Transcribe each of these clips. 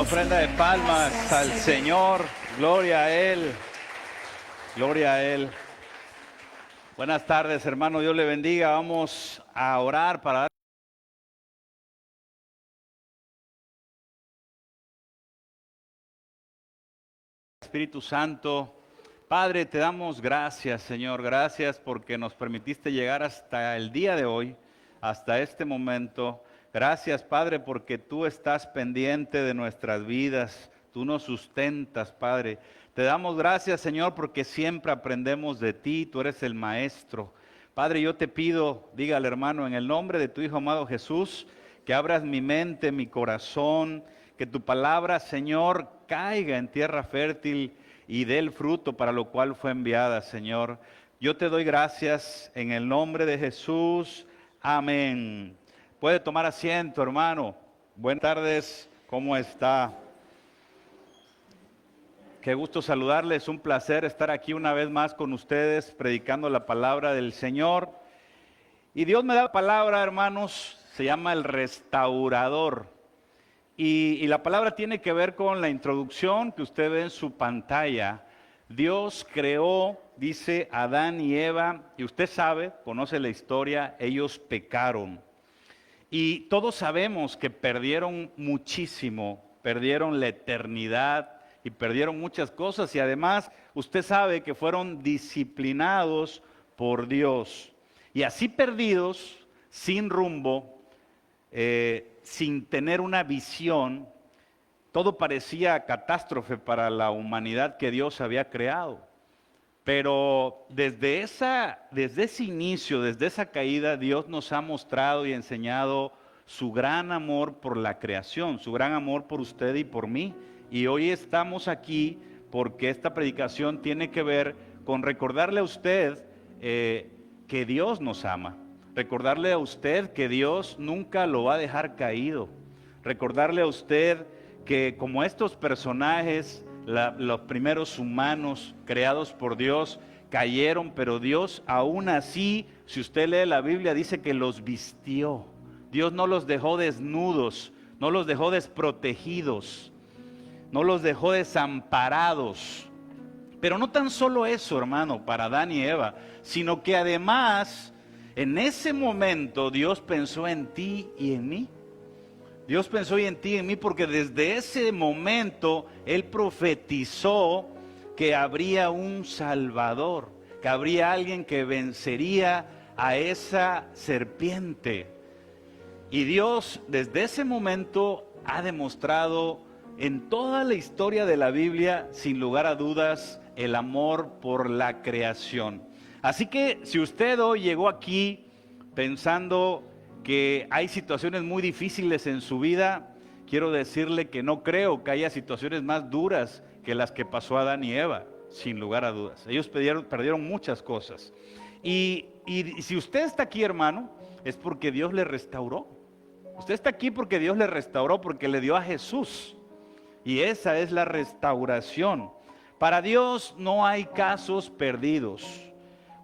ofrenda de palmas al Señor. Gloria a Él. Gloria a Él. Buenas tardes, hermano. Dios le bendiga. Vamos a orar para dar Espíritu Santo. Padre, te damos gracias, Señor. Gracias porque nos permitiste llegar hasta el día de hoy, hasta este momento. Gracias, Padre, porque tú estás pendiente de nuestras vidas. Tú nos sustentas, Padre. Te damos gracias, Señor, porque siempre aprendemos de ti. Tú eres el Maestro. Padre, yo te pido, dígale, hermano, en el nombre de tu Hijo amado Jesús, que abras mi mente, mi corazón, que tu palabra, Señor, caiga en tierra fértil y dé el fruto para lo cual fue enviada, Señor. Yo te doy gracias en el nombre de Jesús. Amén. Puede tomar asiento, hermano. Buenas tardes, ¿cómo está? Qué gusto saludarles, un placer estar aquí una vez más con ustedes predicando la palabra del Señor. Y Dios me da la palabra, hermanos, se llama el restaurador. Y la palabra tiene que ver con la introducción que usted ve en su pantalla. Dios creó, dice, Adán y Eva, y usted sabe, conoce la historia, ellos pecaron. Y todos sabemos que perdieron muchísimo, perdieron la eternidad y perdieron muchas cosas. Y además, usted sabe que fueron disciplinados por Dios. Y así perdidos, sin rumbo, sin tener una visión, todo parecía catástrofe para la humanidad que Dios había creado. Pero desde ese inicio, desde esa caída, Dios nos ha mostrado y enseñado su gran amor por la creación, su gran amor por usted y por mí. Y hoy estamos aquí porque esta predicación tiene que ver con recordarle a usted que Dios nos ama. Recordarle a usted que Dios nunca lo va a dejar caído. Recordarle a usted que como estos personajes, los primeros humanos creados por Dios, cayeron, pero Dios aún así, si usted lee la Biblia, dice que los vistió. Dios no los dejó desnudos, no los dejó desprotegidos, no los dejó desamparados. Pero no tan solo eso, hermano, para Adán y Eva, sino que además, en ese momento Dios pensó en ti y en mí. Dios pensó en ti y en mí porque desde ese momento Él profetizó que habría un Salvador, que habría alguien que vencería a esa serpiente. Y Dios desde ese momento ha demostrado en toda la historia de la Biblia, sin lugar a dudas, el amor por la creación. Así que si usted hoy llegó aquí pensando que hay situaciones muy difíciles en su vida, quiero decirle que no creo que haya situaciones más duras que las que pasó Adán y Eva, sin lugar a dudas. Ellos perdieron muchas cosas. Y si usted está aquí, hermano, es porque Dios le restauró. Usted está aquí porque Dios le restauró, porque le dio a Jesús. Y esa es la restauración. Para Dios no hay casos perdidos.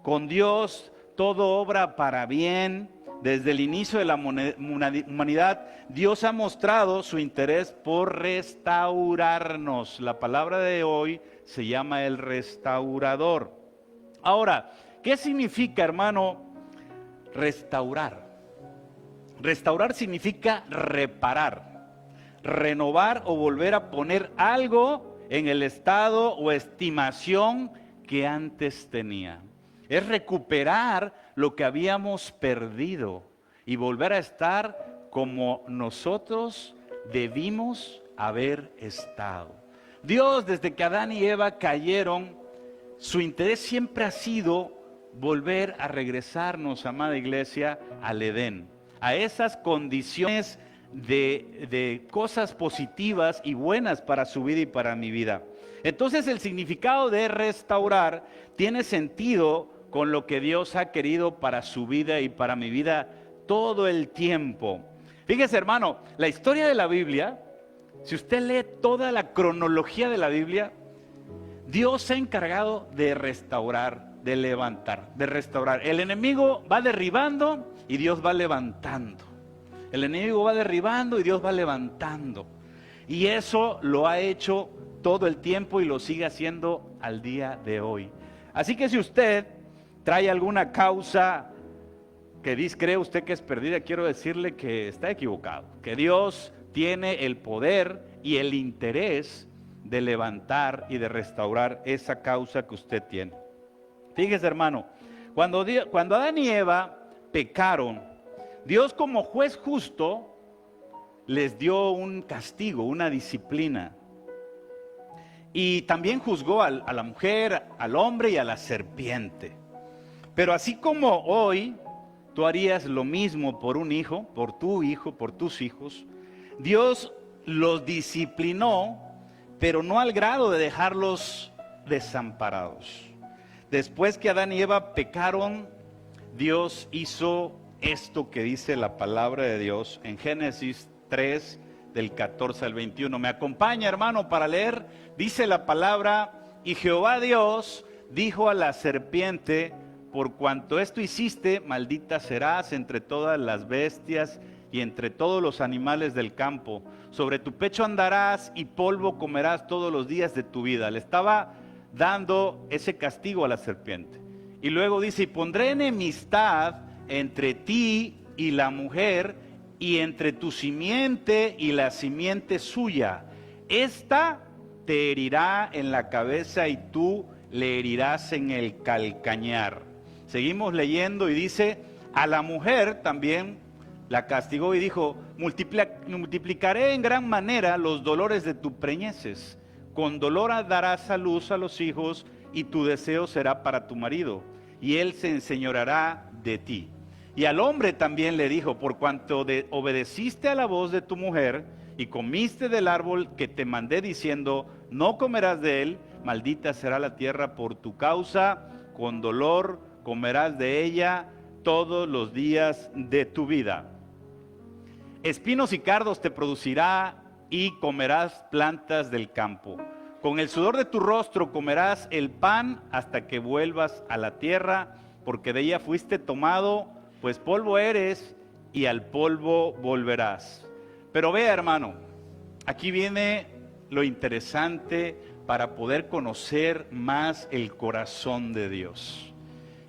Con Dios todo obra para bien. Desde el inicio de la humanidad, Dios ha mostrado su interés por restaurarnos. La palabra de hoy se llama el restaurador. Ahora, ¿qué significa, hermano, restaurar? Restaurar significa reparar, renovar o volver a poner algo en el estado o estimación que antes tenía. Es recuperar lo que habíamos perdido y volver a estar como nosotros debimos haber estado. Dios, desde que Adán y Eva cayeron, su interés siempre ha sido volver a regresarnos, amada iglesia, al Edén, a esas condiciones de cosas positivas y buenas para su vida y para mi vida. Entonces el significado de restaurar tiene sentido con lo que Dios ha querido para su vida y para mi vida todo el tiempo. Fíjese, hermano, la historia de la Biblia, si usted lee toda la cronología de la Biblia, Dios se ha encargado de restaurar, de levantar, de restaurar. El enemigo va derribando y Dios va levantando. El enemigo va derribando y Dios va levantando. Y eso lo ha hecho todo el tiempo y lo sigue haciendo al día de hoy. Así que si usted trae alguna causa que cree usted que es perdida, quiero decirle que está equivocado, que Dios tiene el poder y el interés de levantar y de restaurar esa causa que usted tiene. Fíjese, hermano, cuando Adán y Eva pecaron, Dios como juez justo les dio un castigo, una disciplina. Y también juzgó a la mujer, al hombre y a la serpiente. Pero así como hoy tú harías lo mismo por un hijo, por tu hijo, por tus hijos, Dios los disciplinó, pero no al grado de dejarlos desamparados. Después que Adán y Eva pecaron, Dios hizo esto que dice la palabra de Dios en Génesis 3, del 14 al 21. Me acompaña, hermano, para leer. Dice la palabra: y Jehová Dios dijo a la serpiente: por cuanto esto hiciste, maldita serás entre todas las bestias y entre todos los animales del campo. Sobre tu pecho andarás y polvo comerás todos los días de tu vida. Le estaba dando ese castigo a la serpiente. Y luego dice: y pondré enemistad entre ti y la mujer, y entre tu simiente y la simiente suya. Esta te herirá en la cabeza y tú le herirás en el calcañar. Seguimos leyendo y dice: a la mujer también la castigó y dijo: multiplicaré en gran manera los dolores de tus preñeces. Con dolor darás a luz a los hijos, y tu deseo será para tu marido, y él se enseñoreará de ti. Y al hombre también le dijo: por cuanto obedeciste a la voz de tu mujer y comiste del árbol que te mandé diciendo: no comerás de él, maldita será la tierra por tu causa, con dolor comerás de ella todos los días de tu vida. Espinos y cardos te producirá y comerás plantas del campo. Con el sudor de tu rostro comerás el pan hasta que vuelvas a la tierra, porque de ella fuiste tomado, pues polvo eres y al polvo volverás. Pero vea, hermano, aquí viene lo interesante para poder conocer más el corazón de Dios.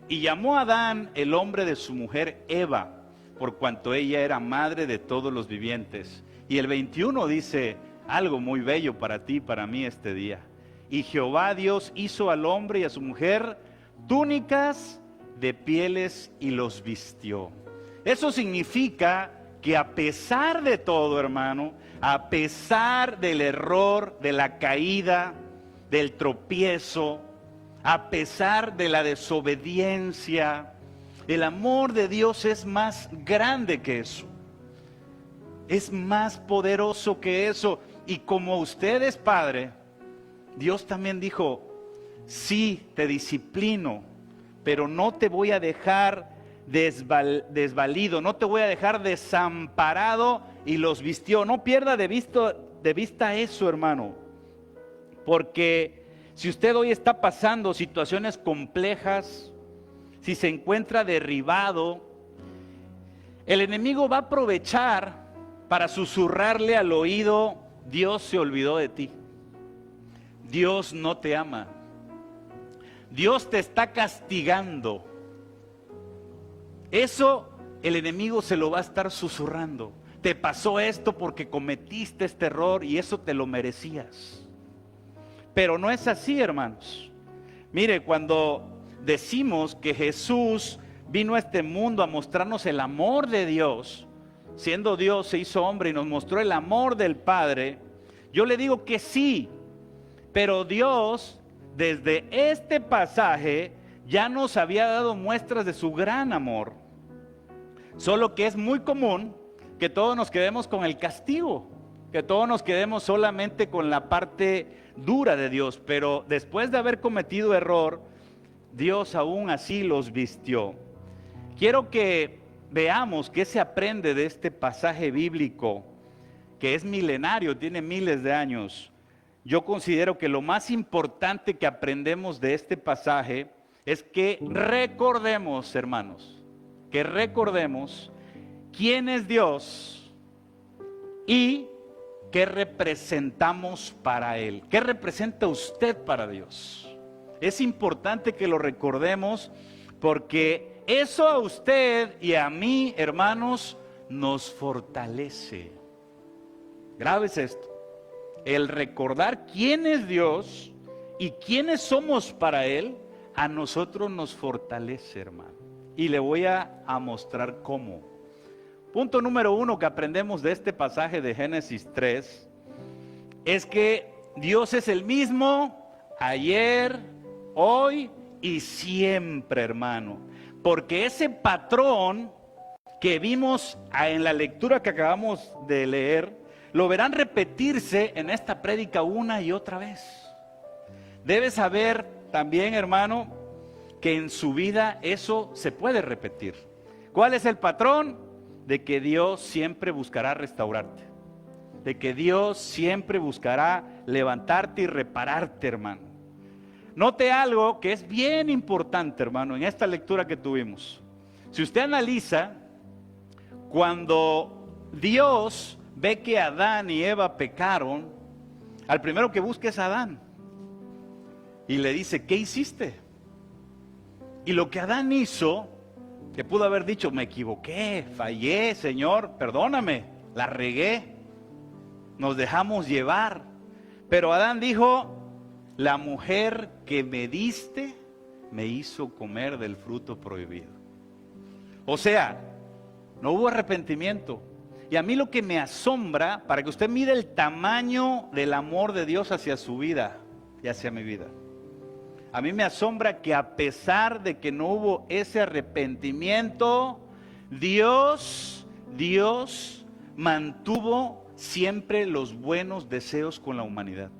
Y llamó a Adán el hombre de su mujer Eva, por cuanto ella era madre de todos los vivientes. Y el 21 dice algo muy bello para ti y para mí este día. Y Jehová Dios hizo al hombre y a su mujer túnicas de pieles y los vistió. Eso significa que a pesar de todo, hermano, a pesar del error, de la caída, del tropiezo, a pesar de la desobediencia, el amor de Dios es más grande que eso. Es más poderoso que eso. Y como usted es padre, Dios también dijo: sí, te disciplino, pero no te voy a dejar desvalido, no te voy a dejar desamparado. Y los vistió. No pierda de vista eso, hermano, porque si usted hoy está pasando situaciones complejas, si se encuentra derribado, el enemigo va a aprovechar para susurrarle al oído: Dios se olvidó de ti, Dios no te ama, Dios te está castigando. Eso el enemigo se lo va a estar susurrando. Te pasó esto porque cometiste este error y eso te lo merecías. Pero no es así, hermanos. Mire, cuando decimos que Jesús vino a este mundo a mostrarnos el amor de Dios, siendo Dios se hizo hombre y nos mostró el amor del Padre, yo le digo que sí, pero Dios desde este pasaje ya nos había dado muestras de su gran amor. Solo que es muy común que todos nos quedemos con el castigo, que todos nos quedemos solamente con la parte dura de Dios, pero después de haber cometido error, Dios aún así los vistió. Quiero que veamos qué se aprende de este pasaje bíblico, que es milenario, tiene miles de años. Yo considero que lo más importante que aprendemos de este pasaje es que recordemos, hermanos, que recordemos quién es Dios y ¿qué representamos para Él? ¿Qué representa usted para Dios? Es importante que lo recordemos porque eso a usted y a mí, hermanos, nos fortalece. Grábese esto. El recordar quién es Dios y quiénes somos para Él, a nosotros nos fortalece, hermano. Y le voy a mostrar cómo. Punto número 1 que aprendemos de este pasaje de Génesis 3 es que Dios es el mismo ayer, hoy y siempre, hermano. Porque ese patrón que vimos en la lectura que acabamos de leer, lo verán repetirse en esta prédica una y otra vez. Debe saber también, hermano, que en su vida eso se puede repetir. ¿Cuál es el patrón? De que Dios siempre buscará restaurarte. De que Dios siempre buscará levantarte y repararte, hermano. Note algo que es bien importante, hermano, en esta lectura que tuvimos. Si usted analiza, cuando Dios ve que Adán y Eva pecaron, al primero que busca es a Adán. Y le dice, ¿qué hiciste? Y lo que Adán hizo, que pudo haber dicho, me equivoqué, fallé, Señor, perdóname, la regué, nos dejamos llevar. Pero Adán dijo, la mujer que me diste me hizo comer del fruto prohibido. O sea, no hubo arrepentimiento. Y a mí lo que me asombra, para que usted mire el tamaño del amor de Dios hacia su vida y hacia mi vida. A mí me asombra que a pesar de que no hubo ese arrepentimiento, Dios mantuvo siempre los buenos deseos con la humanidad.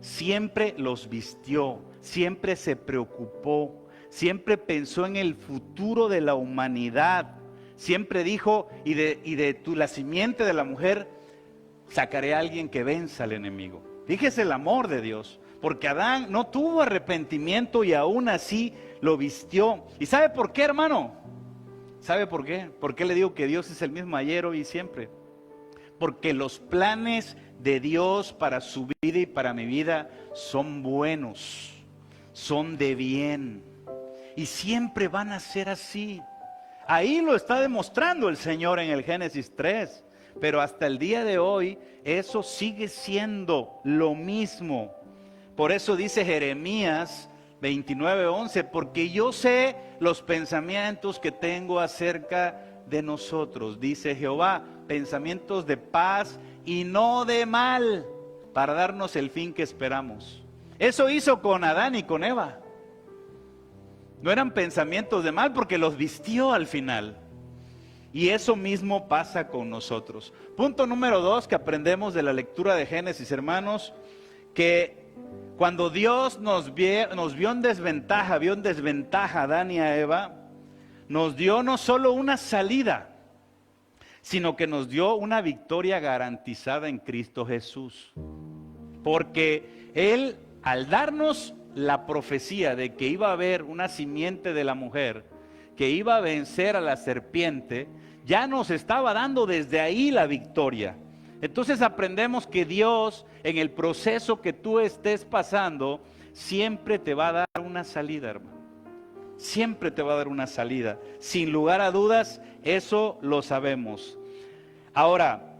Siempre los vistió, siempre se preocupó, siempre pensó en el futuro de la humanidad. Siempre dijo, y de la simiente de la mujer, sacaré a alguien que venza al enemigo. Fíjese el amor de Dios. Porque Adán no tuvo arrepentimiento y aún así lo vistió. ¿Y sabe por qué, hermano? ¿Sabe por qué? ¿Por qué le digo que Dios es el mismo ayer, hoy y siempre? Porque los planes de Dios para su vida y para mi vida son buenos, son de bien. Y siempre van a ser así. Ahí lo está demostrando el Señor en el Génesis 3. Pero hasta el día de hoy, eso sigue siendo lo mismo. Por eso dice Jeremías 29:11, porque yo sé los pensamientos que tengo acerca de nosotros, dice Jehová, pensamientos de paz y no de mal, para darnos el fin que esperamos. Eso hizo con Adán y con Eva. No eran pensamientos de mal porque los vistió al final. Y eso mismo pasa con nosotros. Punto número 2 que aprendemos de la lectura de Génesis, hermanos, que cuando Dios nos vio en desventaja, a Adán y a Eva, nos dio no solo una salida, sino que nos dio una victoria garantizada en Cristo Jesús. Porque Él, al darnos la profecía de que iba a haber una simiente de la mujer, que iba a vencer a la serpiente, ya nos estaba dando desde ahí la victoria. Entonces aprendemos que Dios, en el proceso que tú estés pasando, siempre te va a dar una salida, hermano. Siempre te va a dar una salida. Sin lugar a dudas, eso lo sabemos. Ahora,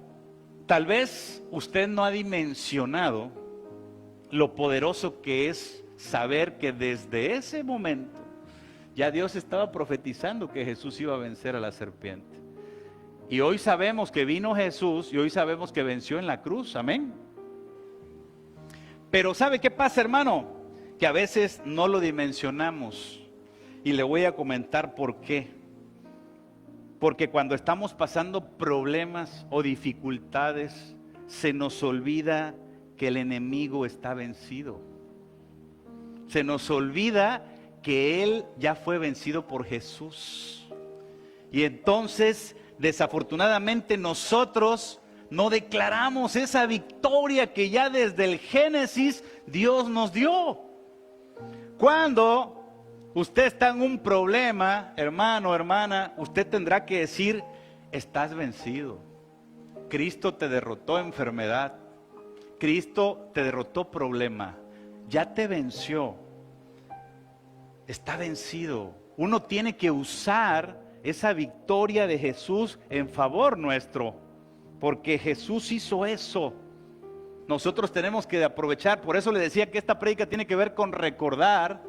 tal vez usted no ha dimensionado lo poderoso que es saber que desde ese momento ya Dios estaba profetizando que Jesús iba a vencer a la serpiente. Y hoy sabemos que vino Jesús y hoy sabemos que venció en la cruz, amén. Pero ¿sabe qué pasa, hermano? Que a veces no lo dimensionamos y le voy a comentar por qué. Porque cuando estamos pasando problemas o dificultades, se nos olvida que el enemigo está vencido. Se nos olvida que Él ya fue vencido por Jesús. Y entonces, desafortunadamente, nosotros no declaramos esa victoria que ya desde el Génesis Dios nos dio. Cuando usted está en un problema, hermano, hermana, usted tendrá que decir, estás vencido. Cristo te derrotó enfermedad. Cristo te derrotó problema. Ya te venció. Está vencido. Uno tiene que usar esa victoria de Jesús en favor nuestro, porque Jesús hizo eso. Nosotros tenemos que aprovechar. Por eso le decía que esta prédica tiene que ver con recordar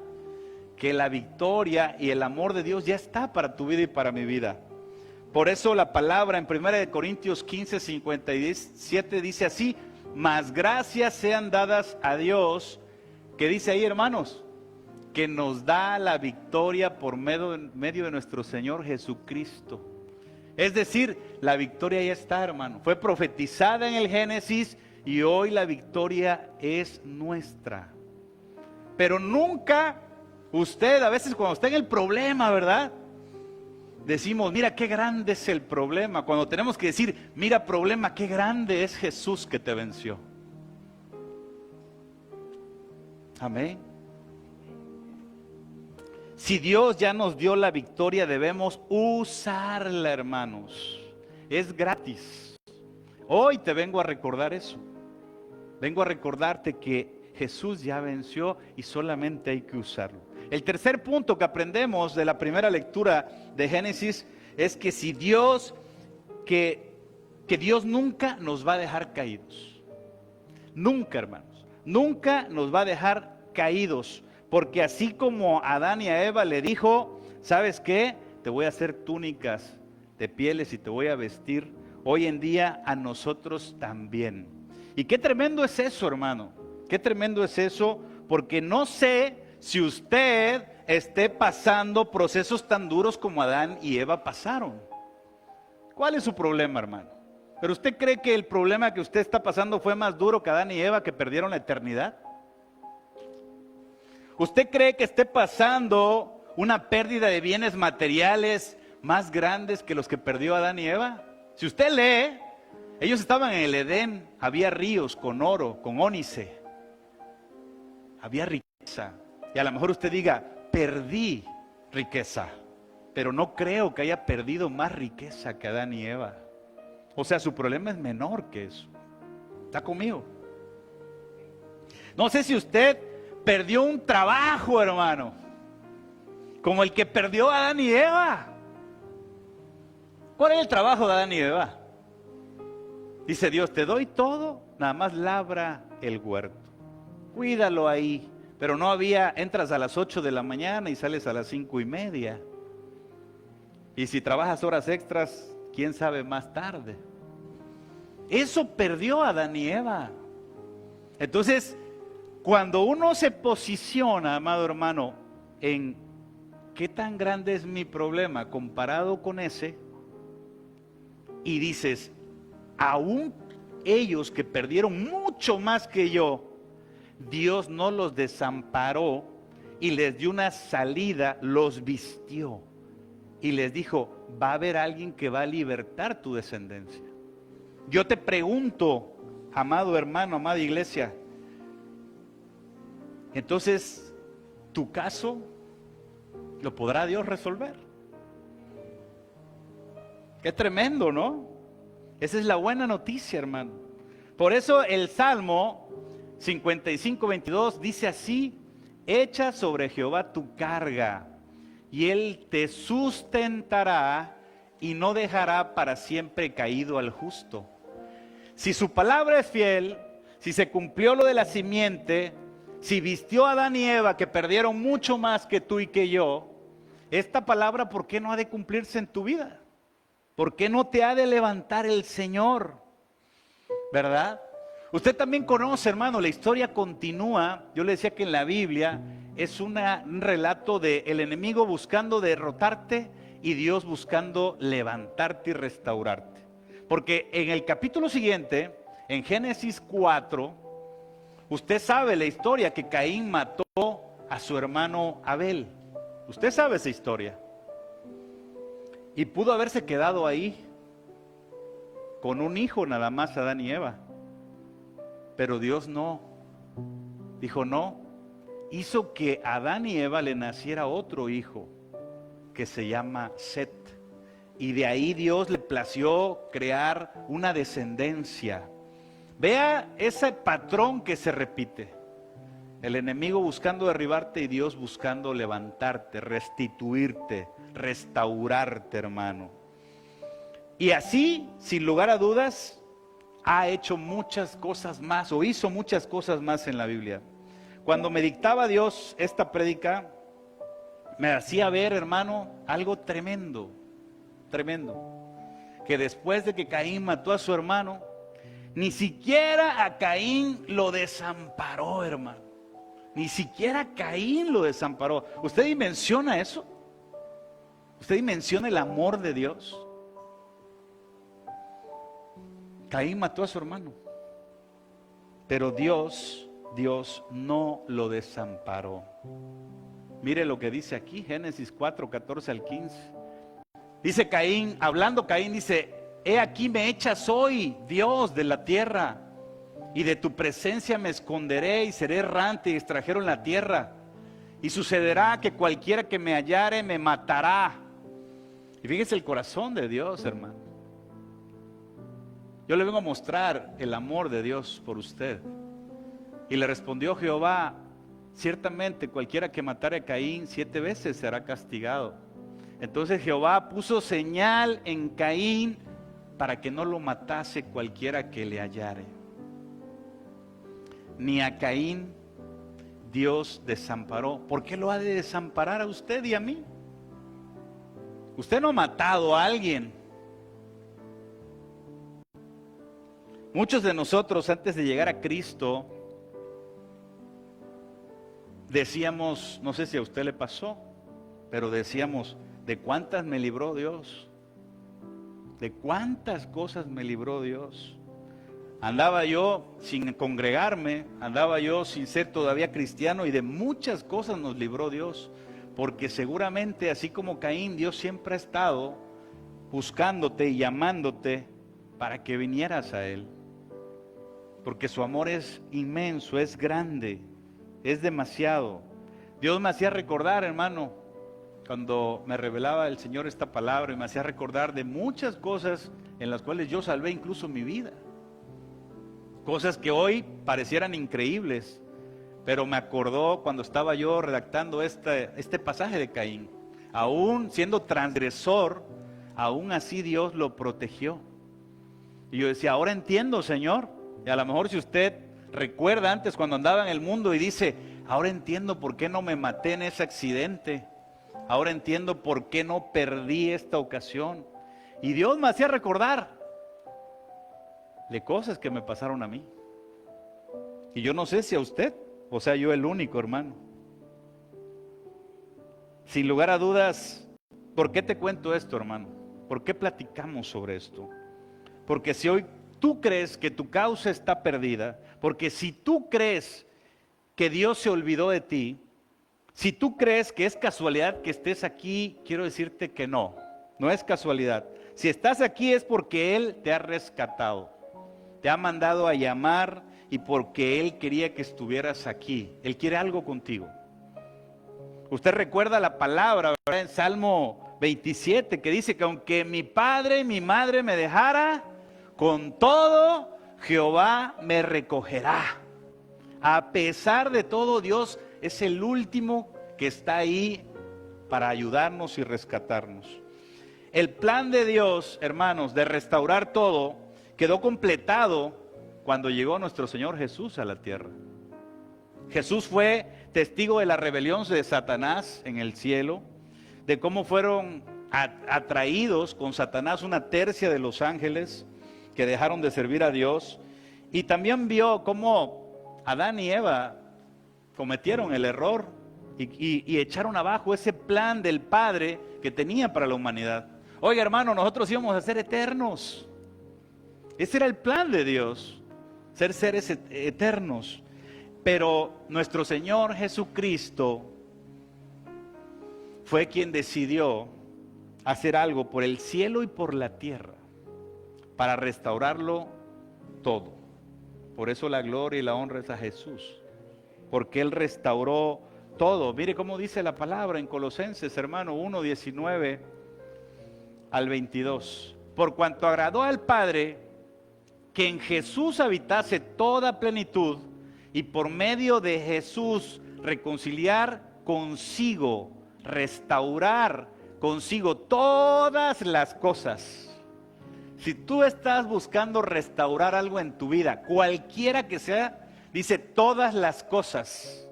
que la victoria y el amor de Dios ya está para tu vida y para mi vida. Por eso la palabra en 1 Corintios 15, 57 dice así: mas gracias sean dadas a Dios, que dice ahí, hermanos, que nos da la victoria por medio de nuestro Señor Jesucristo. Es decir, la victoria ya está, hermano. Fue profetizada en el Génesis y hoy la victoria es nuestra. Pero nunca usted, a veces cuando está en el problema, ¿verdad? Decimos, mira qué grande es el problema. Cuando tenemos que decir, mira problema, qué grande es Jesús que te venció. Amén. Si Dios ya nos dio la victoria, debemos usarla, hermanos. Es gratis. Hoy te vengo a recordar eso. Vengo a recordarte que Jesús ya venció y solamente hay que usarlo. El tercer punto que aprendemos de la primera lectura de Génesis es que si Dios, que Dios nunca nos va a dejar caídos. Nunca, hermanos. Nunca nos va a dejar caídos. Porque así como a Adán y a Eva le dijo, ¿sabes qué? Te voy a hacer túnicas de pieles y te voy a vestir. Hoy en día a nosotros también. Y qué tremendo es eso, hermano. Qué tremendo es eso, porque no sé si usted esté pasando procesos tan duros como Adán y Eva pasaron. ¿Cuál es su problema, hermano? ¿Pero usted cree que el problema que usted está pasando fue más duro que Adán y Eva, que perdieron la eternidad? ¿Usted cree que esté pasando una pérdida de bienes materiales más grandes que los que perdió Adán y Eva? Si usted lee, ellos estaban en el Edén, había ríos con oro, con ónice, había riqueza. Y a lo mejor usted diga, perdí riqueza, pero no creo que haya perdido más riqueza que Adán y Eva. O sea, su problema es menor que eso. ¿Está conmigo? No sé si usted perdió un trabajo, hermano, como el que perdió Adán y Eva. ¿Cuál es el trabajo de Adán y Eva? Dice Dios, te doy todo, nada más labra el huerto. Cuídalo ahí. Pero no había, entras a las 8 de la mañana y sales a las 5:30. Y si trabajas horas extras, quién sabe más tarde. Eso perdió Adán y Eva. Entonces, cuando uno se posiciona, amado hermano, en qué tan grande es mi problema comparado con ese, y dices, aún ellos que perdieron mucho más que yo, Dios no los desamparó y les dio una salida, los vistió y les dijo, va a haber alguien que va a libertar tu descendencia. Yo te pregunto, amado hermano, amada iglesia, entonces, ¿tu caso lo podrá Dios resolver? Qué tremendo, ¿no? Esa es la buena noticia, hermano. Por eso el Salmo 55:22 dice así, echa sobre Jehová tu carga y Él te sustentará y no dejará para siempre caído al justo. Si su palabra es fiel, si se cumplió lo de la simiente, si vistió a Adán y Eva que perdieron mucho más que tú y que yo, esta palabra ¿por qué no ha de cumplirse en tu vida? ¿Por qué no te ha de levantar el Señor? ¿Verdad? Usted también conoce, hermano, la historia continúa. Yo le decía que en la Biblia es un relato de el enemigo buscando derrotarte y Dios buscando levantarte y restaurarte. Porque en el capítulo siguiente, en Génesis 4, usted sabe la historia que Caín mató a su hermano Abel. Usted sabe esa historia. Y pudo haberse quedado ahí con un hijo nada más, Adán y Eva. Pero Dios no. Dijo no. Hizo que a Adán y Eva le naciera otro hijo que se llama Set. y de ahí Dios le plació crear una descendencia. Vea ese patrón que se repite. El enemigo buscando derribarte y Dios buscando levantarte, restituirte, restaurarte, hermano. Y así, sin lugar a dudas, ha hecho muchas cosas más, o hizo muchas cosas más en la Biblia. Cuando me dictaba Dios esta prédica, me hacía ver, hermano, algo tremendo, tremendo. Que después de que Caín mató a su hermano, ni siquiera a Caín lo desamparó, hermano. Ni siquiera Caín lo desamparó. ¿Usted dimensiona eso? ¿Usted dimensiona el amor de Dios? Caín mató a su hermano, pero Dios no lo desamparó. Mire lo que dice aquí, Génesis 4, 14 al 15. Dice Caín, hablando Caín, dice: he aquí me echas hoy, Dios, de la tierra, y de tu presencia me esconderé y seré errante y extranjero en la tierra. Y sucederá que cualquiera que me hallare me matará. Y fíjese el corazón de Dios, hermano. Yo le vengo a mostrar el amor de Dios por usted. Y le respondió Jehová: ciertamente cualquiera que matare a Caín 7 veces será castigado. Entonces Jehová puso señal en Caín para que no lo matase cualquiera que le hallare. Ni a Caín Dios desamparó. ¿Por qué lo ha de desamparar a usted y a mí? Usted no ha matado a alguien. Muchos de nosotros, antes de llegar a Cristo, decíamos, no sé si a usted le pasó, pero decíamos: ¿de cuántas me libró Dios? ¿De cuántas cosas me libró Dios? Andaba yo sin congregarme, andaba yo sin ser todavía cristiano, y de muchas cosas nos libró Dios, porque seguramente, así como Caín, Dios siempre ha estado buscándote y llamándote para que vinieras a Él, porque su amor es inmenso, es grande, es demasiado. Dios me hacía recordar, hermano, cuando me revelaba el Señor esta palabra, y me hacía recordar de muchas cosas en las cuales yo salvé incluso mi vida. Cosas que hoy parecieran increíbles, pero me acordó cuando estaba yo redactando este pasaje de Caín. Aún siendo transgresor, aún así Dios lo protegió. Y yo decía: ahora entiendo, Señor. Y a lo mejor si usted recuerda antes cuando andaba en el mundo y dice: ahora entiendo por qué no me maté en ese accidente. Ahora entiendo por qué no perdí esta ocasión. Y Dios me hacía recordar de cosas que me pasaron a mí. Y yo no sé si a usted, o sea, yo el único, hermano. Sin lugar a dudas, ¿por qué te cuento esto, hermano? ¿Por qué platicamos sobre esto? Porque si hoy tú crees que tu causa está perdida, porque si tú crees que Dios se olvidó de ti, si tú crees que es casualidad que estés aquí, quiero decirte que no, no es casualidad. Si estás aquí es porque Él te ha rescatado. Te ha mandado a llamar y porque Él quería que estuvieras aquí. Él quiere algo contigo. Usted recuerda la palabra, ¿verdad? En Salmo 27, que dice que aunque mi padre y mi madre me dejara, con todo Jehová me recogerá. A pesar de todo, Dios es el último que está ahí para ayudarnos y rescatarnos. El plan de Dios, hermanos, de restaurar todo, quedó completado cuando llegó nuestro Señor Jesús a la tierra. Jesús fue testigo de la rebelión de Satanás en el cielo, de cómo fueron atraídos con Satanás una tercia de los ángeles que dejaron de servir a Dios, y también vio cómo Adán y Eva cometieron el error y echaron abajo ese plan del Padre que tenía para la humanidad. Oiga, hermano, nosotros íbamos a ser eternos. Ese era el plan de Dios, ser seres eternos. Pero nuestro Señor Jesucristo fue quien decidió hacer algo por el cielo y por la tierra para restaurarlo todo. Por eso la gloria y la honra es a Jesús, porque Él restauró todo. Mire cómo dice la palabra en Colosenses, hermano, 1:19. al 22. Por cuanto agradó al Padre que en Jesús habitase toda plenitud, y por medio de Jesús reconciliar consigo, restaurar consigo todas las cosas. Si tú estás buscando restaurar algo en tu vida, cualquiera que sea, dice todas las cosas.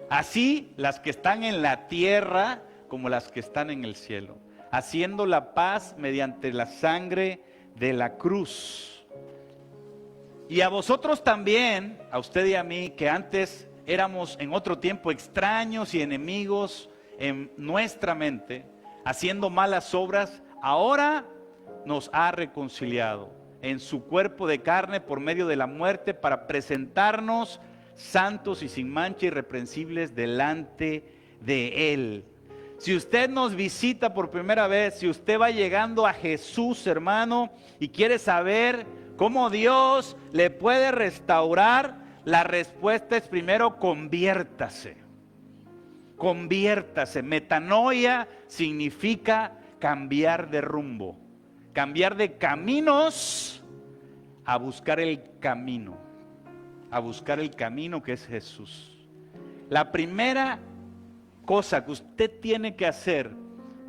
Así las que están en la tierra como las que están en el cielo, haciendo la paz mediante la sangre de la cruz. Y a vosotros también, a usted y a mí, que antes éramos en otro tiempo extraños y enemigos en nuestra mente, haciendo malas obras, ahora nos ha reconciliado en su cuerpo de carne por medio de la muerte, para presentarnos santos y sin mancha, irreprensibles delante de Él. Si usted nos visita por primera vez, si usted va llegando a Jesús, hermano, y quiere saber cómo Dios le puede restaurar, la respuesta es primero: conviértase. Conviértase. Metanoia significa cambiar de rumbo, cambiar de caminos a buscar el camino, que es Jesús. La primera cosa que usted tiene que hacer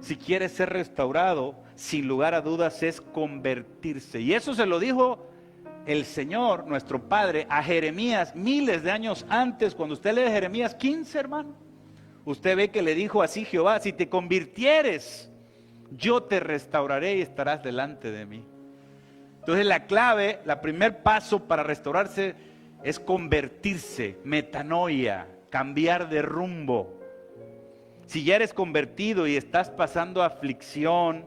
si quiere ser restaurado, sin lugar a dudas, es convertirse. Y eso se lo dijo el Señor, nuestro Padre, a Jeremías miles de años antes. Cuando usted lee Jeremías 15, hermano, usted ve que le dijo así Jehová: si te convirtieres, yo te restauraré y estarás delante de mí. Entonces la clave, el primer paso para restaurarse es convertirse, metanoia, cambiar de rumbo. Si ya eres convertido y estás pasando aflicción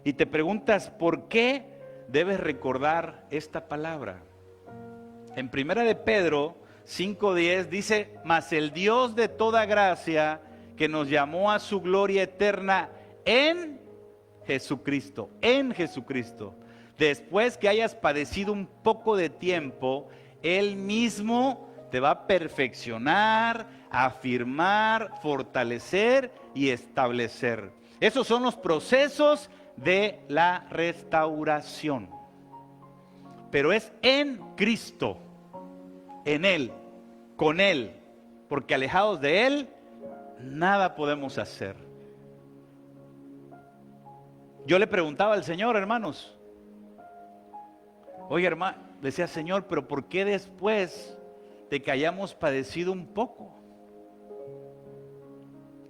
y te preguntas por qué, debes recordar esta palabra. En 1 de Pedro 5:10 dice: mas el Dios de toda gracia, que nos llamó a su gloria eterna en Jesucristo, después que hayas padecido un poco de tiempo, Él mismo te va a perfeccionar, afirmar, fortalecer y establecer. Esos son los procesos de la restauración. Pero es en Cristo, en Él, con Él, porque alejados de Él, nada podemos hacer. Yo le preguntaba al Señor, hermanos, oye, hermano, decía: Señor, pero ¿por qué después de que hayamos padecido un poco?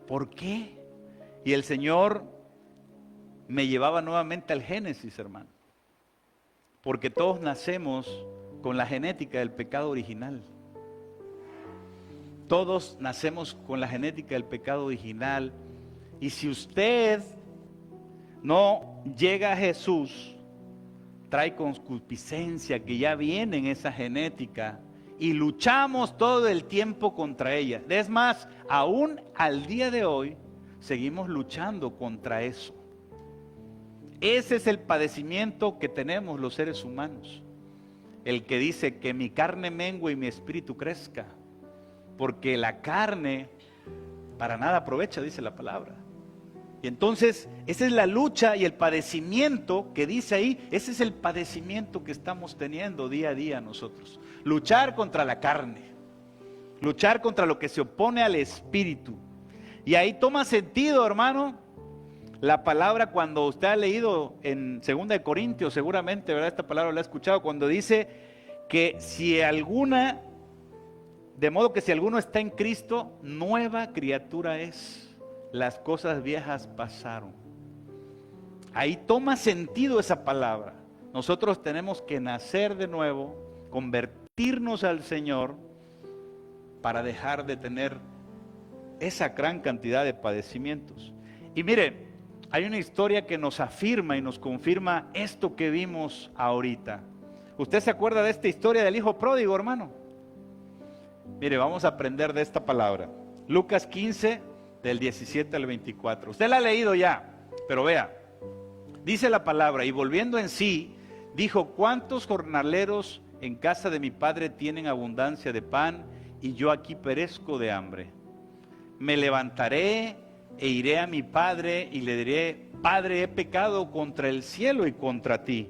¿Por qué? Y el Señor me llevaba nuevamente al Génesis, hermano. Porque todos nacemos con la genética del pecado original. Todos nacemos con la genética del pecado original. Y si usted no llega a Jesús, trae concupiscencia que ya viene en esa genética, y luchamos todo el tiempo contra ella. Es más, aún al día de hoy seguimos luchando contra eso. Ese es el padecimiento que tenemos los seres humanos. El que dice que mi carne mengue y mi espíritu crezca, porque la carne para nada aprovecha, dice la palabra. Y entonces esa es la lucha y el padecimiento que dice ahí. Ese es el padecimiento que estamos teniendo día a día nosotros. Luchar contra la carne, luchar contra lo que se opone al espíritu. Y ahí toma sentido, hermano, la palabra cuando usted ha leído en 2 de Corintios, seguramente, ¿verdad? Esta palabra la ha escuchado, cuando dice que de modo que si alguno está en Cristo, nueva criatura es. Las cosas viejas pasaron. Ahí toma sentido esa palabra. Nosotros tenemos que nacer de nuevo, convertirnos al Señor para dejar de tener esa gran cantidad de padecimientos. Y mire, hay una historia que nos afirma y nos confirma esto que vimos ahorita. ¿Usted se acuerda de esta historia del hijo pródigo, hermano? Mire, vamos a aprender de esta palabra. Lucas 15, del 17 al 24. Usted la ha leído ya, pero vea. Dice la palabra: y volviendo en sí, dijo: ¿cuántos jornaleros en casa de mi padre tienen abundancia de pan, y yo aquí perezco de hambre? Me levantaré e iré a mi padre y le diré: Padre, he pecado contra el cielo y contra ti.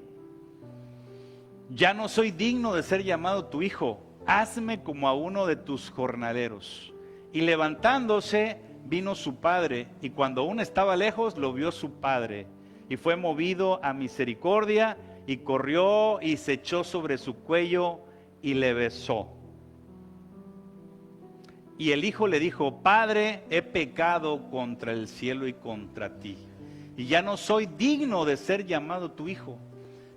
Ya no soy digno de ser llamado tu hijo. Hazme como a uno de tus jornaleros. Y levantándose, vino su padre, y cuando aún estaba lejos, lo vio su padre. Y fue movido a misericordia, y corrió y se echó sobre su cuello, y le besó. Y el hijo le dijo: Padre, he pecado contra el cielo y contra ti, y ya no soy digno de ser llamado tu hijo.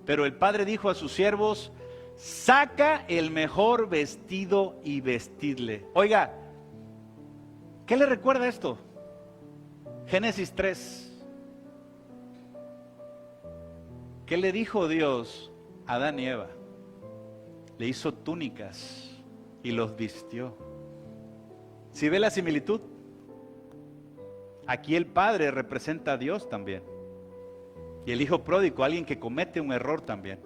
Pero el padre dijo a sus siervos: saca el mejor vestido y vestidle. Oiga, ¿qué le recuerda esto? Génesis 3. ¿Qué le dijo Dios a Adán y Eva? Le hizo túnicas y los vistió. ¿Sí ve la similitud? Aquí el padre representa a Dios también. Y el hijo pródigo, alguien que comete un error también.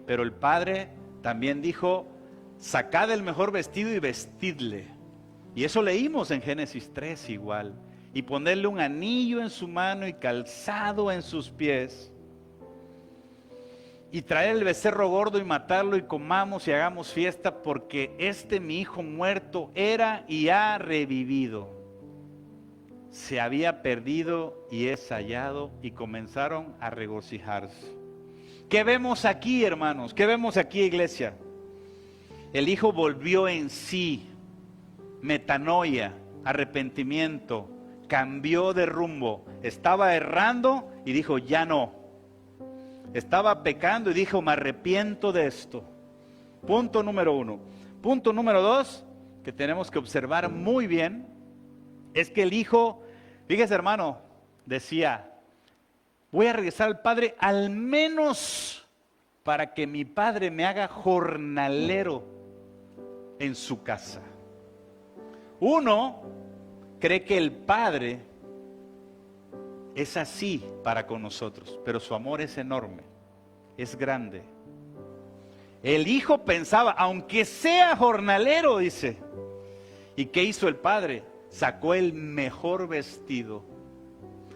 Pero el padre también dijo: sacad el mejor vestido y vestidle. Y eso leímos en Génesis 3 igual. Y ponerle un anillo en su mano y calzado en sus pies. Y traer el becerro gordo y matarlo y comamos y hagamos fiesta, porque mi hijo muerto era y ha revivido. Se había perdido y es hallado, y comenzaron a regocijarse. ¿Qué vemos aquí, hermanos? ¿Qué vemos aquí, iglesia? El hijo volvió en sí, metanoia, arrepentimiento, cambió de rumbo. Estaba errando y dijo: ya no. Estaba pecando y dijo: me arrepiento de esto. Punto número 1. Punto número 2, que tenemos que observar muy bien, es que el hijo, fíjese hermano, decía: voy a regresar al padre al menos para que mi padre me haga jornalero en su casa. Uno cree que el padre es así para con nosotros, pero su amor es enorme, es grande. El hijo pensaba: aunque sea jornalero, dice. ¿Y qué hizo el padre? Sacó el mejor vestido,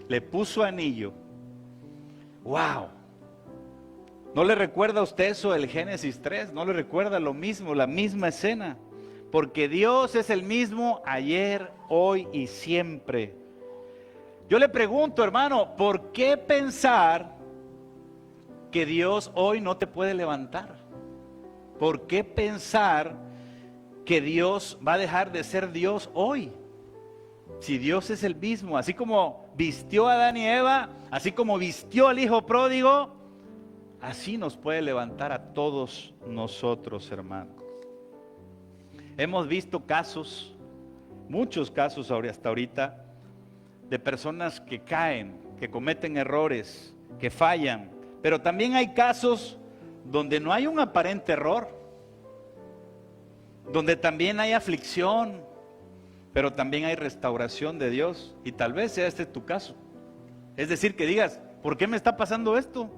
le puso anillo. ¡Wow! ¿No le recuerda a usted eso del Génesis 3? ¿No le recuerda lo mismo, la misma escena? Porque Dios es el mismo ayer, hoy y siempre. Yo le pregunto, hermano, ¿por qué pensar que Dios hoy no te puede levantar? ¿Por qué pensar que Dios va a dejar de ser Dios hoy? Si Dios es el mismo, así como vistió a Adán y Eva, así como vistió al hijo pródigo, así nos puede levantar a todos nosotros, hermanos. Hemos visto casos, muchos casos hasta ahorita, de personas que caen, que cometen errores, que fallan. Pero también hay casos donde no hay un aparente error, donde también hay aflicción, pero también hay restauración de Dios. Y tal vez sea este tu caso. Es decir, que digas: ¿por qué me está pasando esto?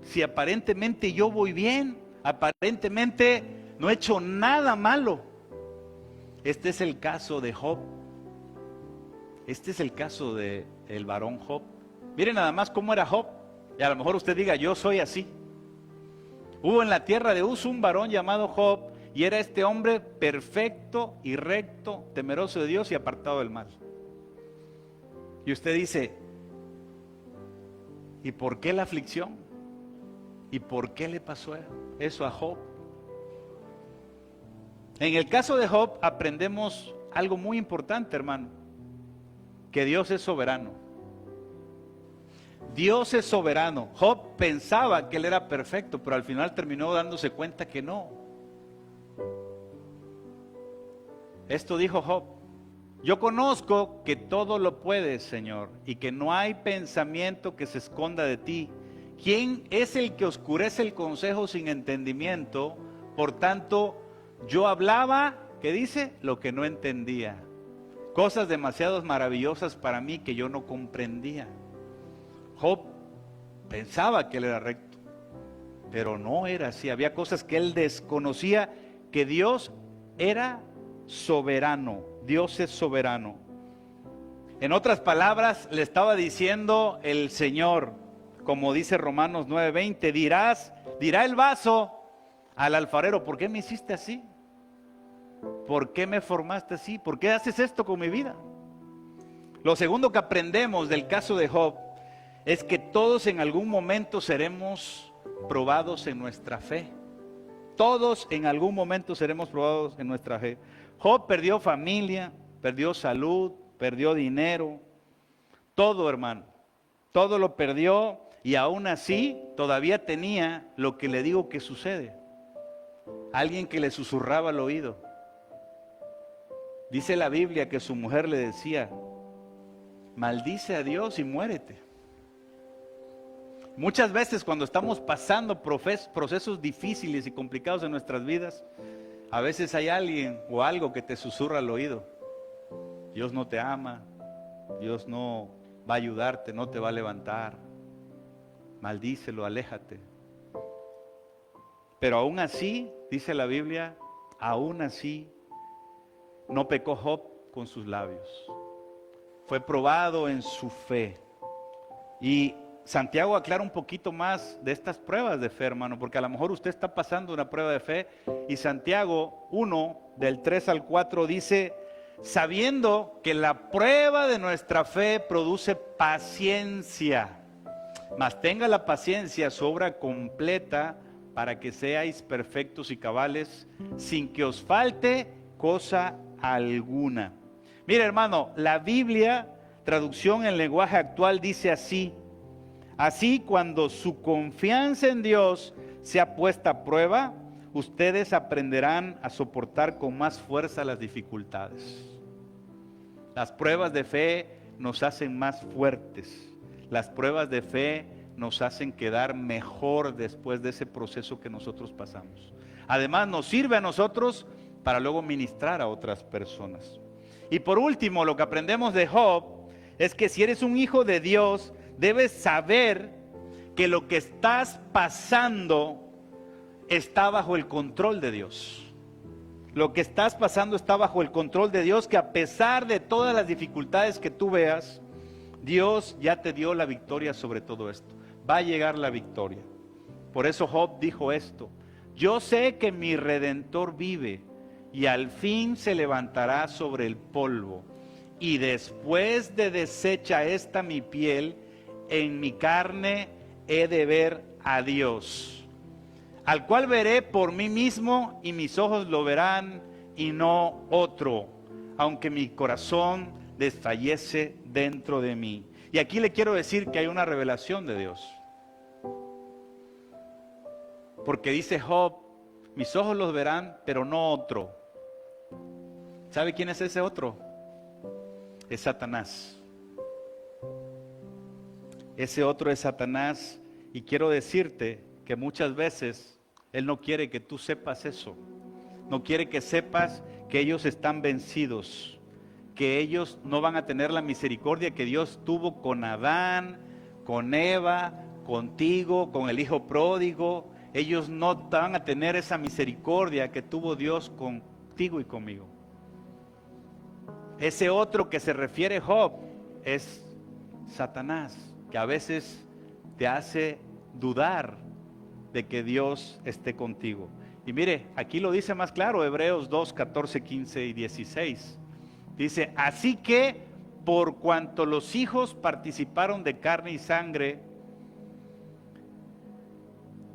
Si aparentemente yo voy bien, aparentemente no he hecho nada malo. Este es el caso de Job. Este es el caso del varón Job. Miren nada más cómo era Job. Y a lo mejor usted diga: yo soy así. Hubo en la tierra de Uz un varón llamado Job, y era este hombre perfecto y recto, temeroso de Dios y apartado del mal. Y usted dice: ¿y por qué la aflicción? ¿Y por qué le pasó eso a Job? En el caso de Job aprendemos algo muy importante, hermano: que Dios es soberano. Dios es soberano. Job pensaba que él era perfecto, pero al final terminó dándose cuenta que no. Esto dijo Job: yo conozco que todo lo puedes, Señor, y que no hay pensamiento que se esconda de ti. ¿Quién es el que oscurece el consejo sin entendimiento? Por tanto, yo hablaba, ¿qué dice? Lo que no entendía. Cosas demasiado maravillosas para mí que yo no comprendía. Job pensaba que él era recto, pero no era así. Había cosas que él desconocía, que Dios era soberano. Dios es soberano. En otras palabras, le estaba diciendo el Señor, como dice Romanos 9:20, dirá el vaso al alfarero, ¿por qué me hiciste así? ¿Por qué me formaste así? ¿Por qué haces esto con mi vida? Lo segundo que aprendemos del caso de Job es que todos en algún momento seremos probados en nuestra fe. Todos en algún momento seremos probados en nuestra fe. Job perdió familia, perdió salud, perdió dinero, todo, hermano, todo lo perdió y aún así todavía tenía lo que le digo que sucede. Alguien que le susurraba al oído. Dice la Biblia que su mujer le decía, maldice a Dios y muérete. Muchas veces cuando estamos pasando procesos difíciles y complicados en nuestras vidas, a veces hay alguien o algo que te susurra al oído. Dios no te ama, Dios no va a ayudarte, no te va a levantar. Maldícelo, aléjate. Pero aún así, dice la Biblia, aún así, no pecó Job con sus labios. Fue probado en su fe. Y Santiago aclara un poquito más de estas pruebas de fe, hermano, porque a lo mejor usted está pasando una prueba de fe. Y Santiago 1, del 3 al 4, dice, sabiendo que la prueba de nuestra fe produce paciencia, mas tenga la paciencia su obra completa para que seáis perfectos y cabales, sin que os falte cosa alguna. Mire, hermano, la Biblia, traducción en lenguaje actual, dice así: así, cuando su confianza en Dios sea puesta a prueba, ustedes aprenderán a soportar con más fuerza las dificultades. Las pruebas de fe nos hacen más fuertes. Las pruebas de fe nos hacen quedar mejor después de ese proceso que nosotros pasamos. Además, nos sirve a nosotros para luego ministrar a otras personas. Y por último, lo que aprendemos de Job es que si eres un hijo de Dios, debes saber que lo que estás pasando está bajo el control de Dios. Lo que estás pasando está bajo el control de Dios, que a pesar de todas las dificultades que tú veas, Dios ya te dio la victoria sobre todo esto. Va a llegar la victoria. Por eso Job dijo esto: yo sé que mi Redentor vive y al fin se levantará sobre el polvo. Y después de deshecha esta mi piel, en mi carne he de ver a Dios, al cual veré por mí mismo y mis ojos lo verán y no otro, aunque mi corazón desfallece dentro de mí. Y aquí le quiero decir que hay una revelación de Dios. Porque dice Job, mis ojos los verán, pero no otro. ¿Sabe quién es ese otro? Es Satanás. Ese otro es Satanás. Y quiero decirte que muchas veces Él no quiere que tú sepas eso. No quiere que sepas que ellos están vencidos, que ellos no van a tener la misericordia que Dios tuvo con Adán, con Eva, contigo, con el hijo pródigo. Ellos no van a tener esa misericordia que tuvo Dios contigo y conmigo. Ese otro que se refiere Job es Satanás, que a veces te hace dudar de que Dios esté contigo. Y mire, aquí lo dice más claro, Hebreos 2, 14, 15 y 16. Dice, así que por cuanto los hijos participaron de carne y sangre,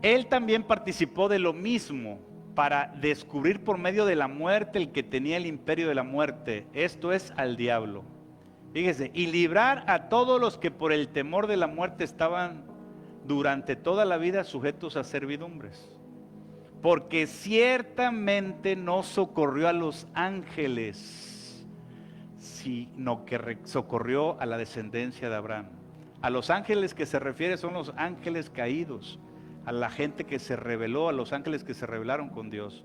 Él también participó de lo mismo, para descubrir por medio de la muerte el que tenía el imperio de la muerte, esto es, al diablo. Fíjese, y librar a todos los que por el temor de la muerte estaban durante toda la vida sujetos a servidumbres. Porque ciertamente no socorrió a los ángeles, sino que socorrió a la descendencia de Abraham. A los ángeles que se refiere son los ángeles caídos, a la gente que se rebeló, a los ángeles que se rebelaron con Dios.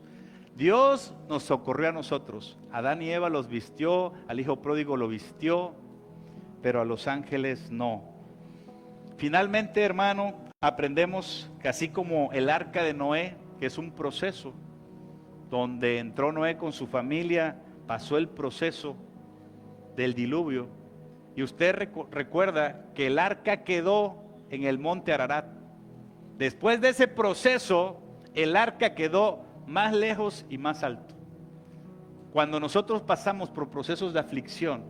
Dios nos socorrió a nosotros. Adán y Eva los vistió, al hijo pródigo lo vistió, pero a los ángeles no. Finalmente, hermano, aprendemos que así como el arca de Noé, que es un proceso, donde entró Noé con su familia, pasó el proceso del diluvio, Y usted recuerda que el arca quedó en el monte Ararat. Después de ese proceso, el arca quedó más lejos y más alto. Cuando nosotros pasamos por procesos de aflicción,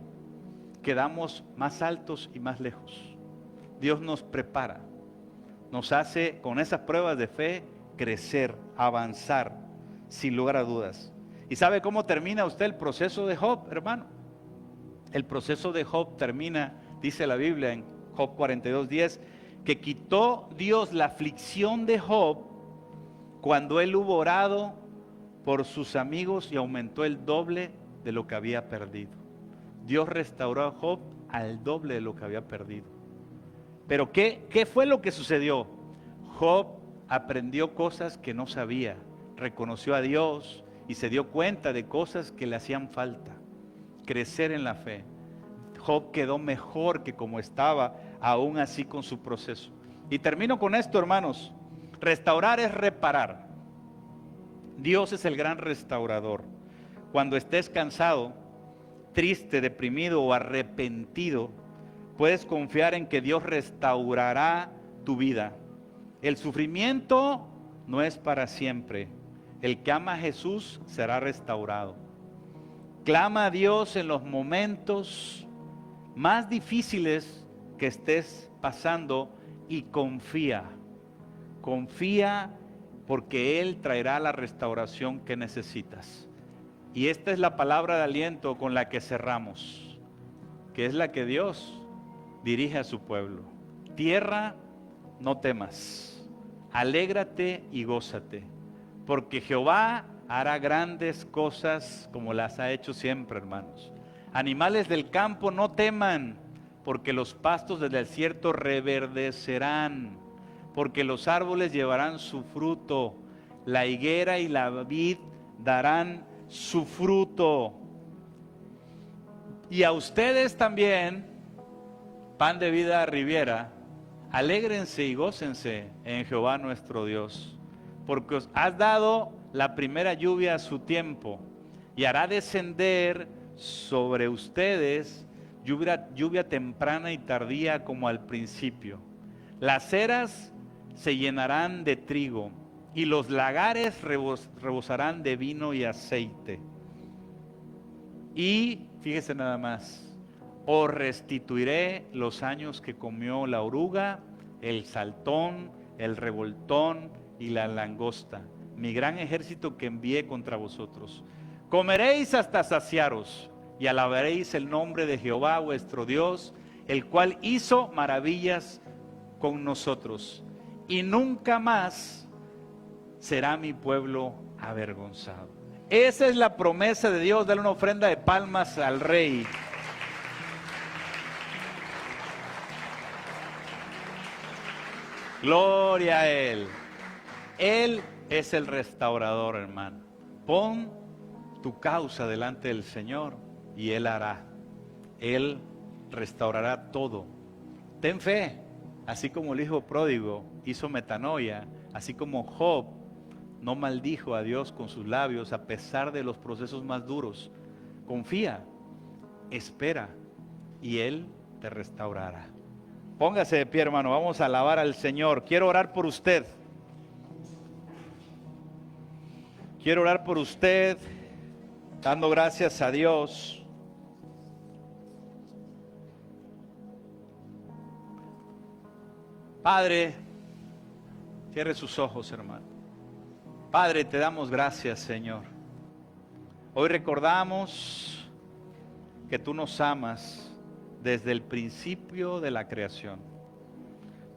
quedamos más altos y más lejos. Dios nos prepara, nos hace con esas pruebas de fe crecer, avanzar, sin lugar a dudas. ¿Y sabe cómo termina usted el proceso de Job, hermano? El proceso de Job termina, dice la Biblia en Job 42:10, que quitó Dios la aflicción de Job cuando él hubo orado por sus amigos y aumentó el doble de lo que había perdido. Dios restauró a Job al doble de lo que había perdido. Pero ¿qué fue lo que sucedió? Job aprendió cosas que no sabía, reconoció a Dios y se dio cuenta de cosas que le hacían falta. Crecer en la fe. Job quedó mejor que como estaba, aún así con su proceso. Y termino con esto, hermanos. Restaurar es reparar. Dios es el gran restaurador. Cuando estés cansado, triste, deprimido o arrepentido, puedes confiar en que Dios restaurará tu vida. El sufrimiento no es para siempre. El que ama a Jesús será restaurado. Clama a Dios en los momentos más difíciles que estés pasando y confía. Confía porque Él traerá la restauración que necesitas. Y esta es la palabra de aliento con la que cerramos, que es la que Dios dirige a su pueblo. Tierra, no temas, alégrate y gózate, porque Jehová hará grandes cosas como las ha hecho siempre, hermanos. Animales del campo, no teman, porque los pastos del desierto reverdecerán, porque los árboles llevarán su fruto, la higuera y la vid darán su fruto. Y a ustedes también, Pan de Vida Riviera, alégrense y gócense en Jehová nuestro Dios, porque os has dado la primera lluvia a su tiempo, y hará descender sobre ustedes lluvia temprana y tardía como al principio. Las eras se llenarán de trigo, y los lagares rebosarán de vino y aceite. Y fíjese nada más, os restituiré los años que comió la oruga, el saltón, el revoltón y la langosta, mi gran ejército que envié contra vosotros. Comeréis hasta saciaros y alabaréis el nombre de Jehová vuestro Dios, el cual hizo maravillas con nosotros, y nunca más será mi pueblo avergonzado. Esa es la promesa de Dios. Dale una ofrenda de palmas al Rey. Gloria a Él. Él es el restaurador, hermano. Pon tu causa delante del Señor y Él hará. Él restaurará todo. Ten fe, así como el hijo pródigo hizo metanoia, así como Job no maldijo a Dios con sus labios a pesar de los procesos más duros. Confía, espera y Él te restaurará. Póngase de pie, hermano, vamos a alabar al Señor. Quiero orar por usted. Quiero orar por usted, dando gracias a Dios. Padre, cierre sus ojos, hermano. Padre, te damos gracias, Señor. Hoy recordamos que tú nos amas desde el principio de la creación.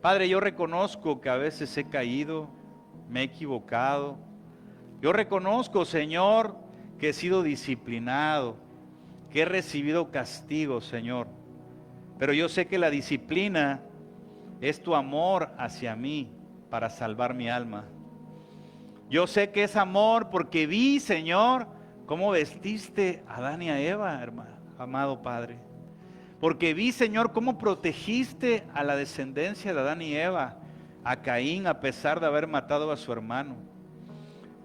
Padre, yo reconozco que a veces he caído, me he equivocado. Yo reconozco, Señor, que he sido disciplinado, que he recibido castigo, Señor. Pero yo sé que la disciplina es tu amor hacia mí para salvar mi alma. Yo sé que es amor porque vi, Señor, cómo vestiste a Adán y a Eva, hermano, amado Padre. Porque vi, Señor, cómo protegiste a la descendencia de Adán y Eva, a Caín, a pesar de haber matado a su hermano.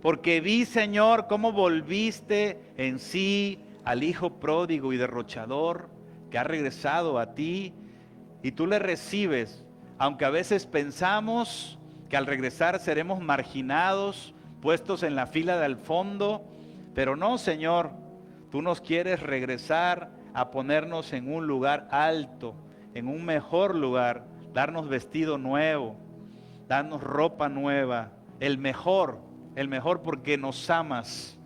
Porque vi, Señor, cómo volviste en sí al hijo pródigo y derrochador, que ha regresado a ti y tú le recibes, aunque a veces pensamos que al regresar seremos marginados, puestos en la fila del fondo, pero no, Señor, tú nos quieres regresar a ponernos en un lugar alto, en un mejor lugar, darnos vestido nuevo, darnos ropa nueva, el mejor porque nos amas.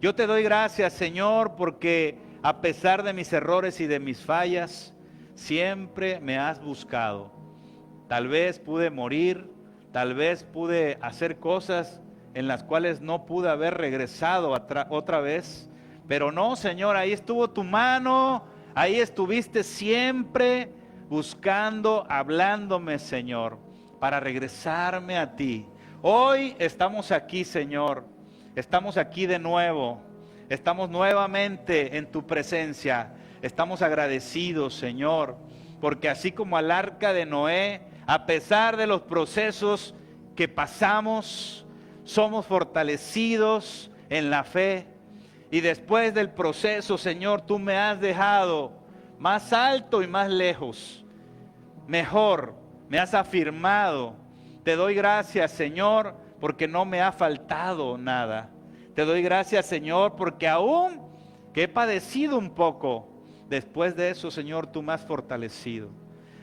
Yo te doy gracias, Señor, porque a pesar de mis errores y de mis fallas, siempre me has buscado. Tal vez pude morir, tal vez pude hacer cosas en las cuales no pude haber regresado otra vez, pero no, Señor, ahí estuvo tu mano, ahí estuviste siempre buscando, hablándome, Señor, para regresarme a ti. Hoy estamos aquí, Señor, estamos aquí de nuevo, estamos nuevamente en tu presencia, estamos agradecidos, Señor, porque así como al arca de Noé, a pesar de los procesos que pasamos, somos fortalecidos en la fe. Y después del proceso, Señor, tú me has dejado más alto y más lejos, mejor, me has afirmado. Te doy gracias, Señor, porque no me ha faltado nada. Te doy gracias, Señor, porque aún que he padecido un poco, después de eso, Señor, tú me has fortalecido.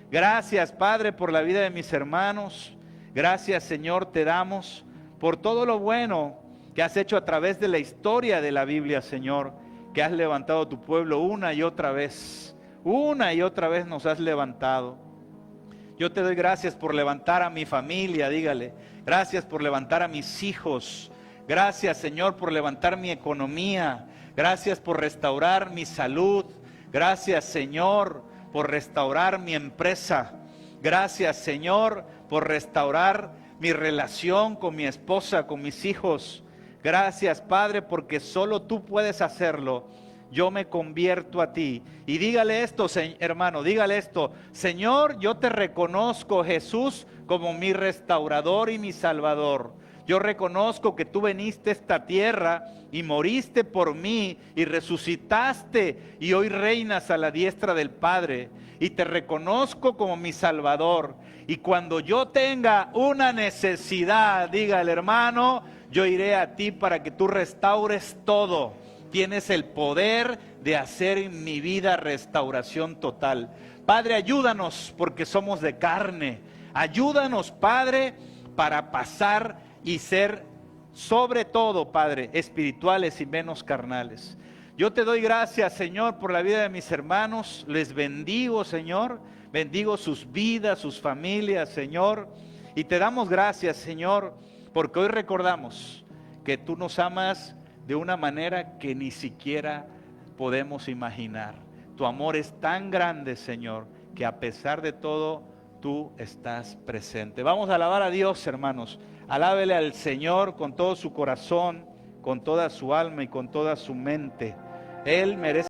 Gracias, Padre, por la vida de mis hermanos. Gracias, Señor, te damos por todo lo bueno que has hecho a través de la historia de la Biblia, Señor, que has levantado a tu pueblo una y otra vez nos has levantado. Yo te doy gracias por levantar a mi familia, dígale, gracias por levantar a mis hijos, gracias, Señor, por levantar mi economía, gracias por restaurar mi salud, gracias, Señor, por restaurar mi empresa, gracias, Señor, por restaurar mi relación con mi esposa, con mis hijos. Gracias, Padre, porque solo tú puedes hacerlo. Yo me convierto a ti. Y dígale esto, hermano, dígale esto. Señor, yo te reconozco, Jesús, como mi restaurador y mi salvador. Yo reconozco que tú viniste a esta tierra y moriste por mí y resucitaste y hoy reinas a la diestra del Padre. Y te reconozco como mi salvador. Y cuando yo tenga una necesidad, dígale, hermano, yo iré a ti para que tú restaures todo. Tienes el poder de hacer en mi vida restauración total. Padre, ayúdanos porque somos de carne. Ayúdanos, Padre, para pasar y ser sobre todo, Padre, espirituales y menos carnales. Yo te doy gracias, Señor, por la vida de mis hermanos. Les bendigo, Señor. Bendigo sus vidas, sus familias, Señor. Y te damos gracias, Señor, porque hoy recordamos que tú nos amas de una manera que ni siquiera podemos imaginar. Tu amor es tan grande, Señor, que a pesar de todo, tú estás presente. Vamos a alabar a Dios, hermanos. Alábele al Señor con todo su corazón, con toda su alma y con toda su mente. Él merece